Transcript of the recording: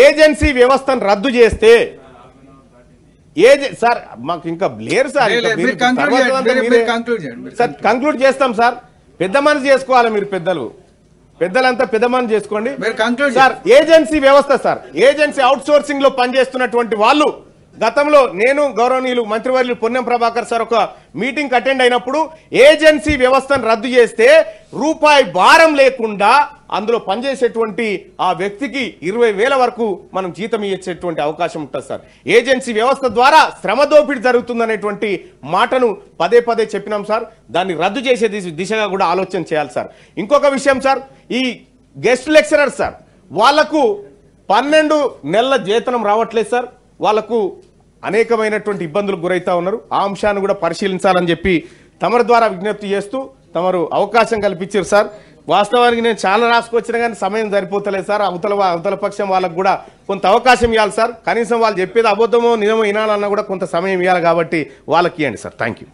Agency వ్యవస్థను రద్దు చేస్తే సార్ మాకు ఇంకా లేరు సార్, కంక్లూడ్ చేస్తాం సార్. పెద్ద మనసు చేసుకోవాలి మీరు, పెద్దలంతా పెద్ద మనసు చేసుకోండి సార్. ఏజెన్సీ వ్యవస్థ సార్, ఏజెన్సీ అవుట్ సోర్సింగ్ లో పనిచేస్తున్నటువంటి వాళ్ళు గతంలో నేను గౌరవనీయులు మంత్రివర్యులు పొన్నం ప్రభాకర్ సార్ ఒక మీటింగ్ అటెండ్ అయినప్పుడు ఏజెన్సీ వ్యవస్థను రద్దు చేస్తే రూపాయి భారం లేకుండా అందులో పనిచేసేటువంటి ఆ వ్యక్తికి 20,000 వరకు మనం జీతం ఇచ్చేటువంటి అవకాశం ఉంటుంది సార్. ఏజెన్సీ వ్యవస్థ ద్వారా శ్రమ దోపిడీ జరుగుతుందనేటువంటి మాటను పదే పదే చెప్పినాం సార్. దాన్ని రద్దు చేసే దిశగా కూడా ఆలోచన చేయాలి సార్. ఇంకొక విషయం సార్, ఈ గెస్ట్ లెక్చరర్ సార్ వాళ్లకు 12 నెలల వేతనం రావట్లేదు సార్. వాళ్లకు అనేకమైనటువంటి ఇబ్బందులకు గురైతా ఉన్నారు. ఆ అంశాన్ని కూడా పరిశీలించాలని చెప్పి తమరి ద్వారా విజ్ఞప్తి చేస్తూ తమరు అవకాశం కల్పించారు సార్. వాస్తవానికి నేను చాలా రాసుకొచ్చినా కానీ సమయం సరిపోతలేదు సార్. అవతల పక్షం వాళ్ళకు కూడా కొంత అవకాశం ఇవ్వాలి సార్. కనీసం వాళ్ళు చెప్పేది అబద్ధమో నిజమో వినాలన్నా కూడా కొంత సమయం ఇవ్వాలి కాబట్టి వాళ్ళకి ఇవ్వండి సార్. Thank you.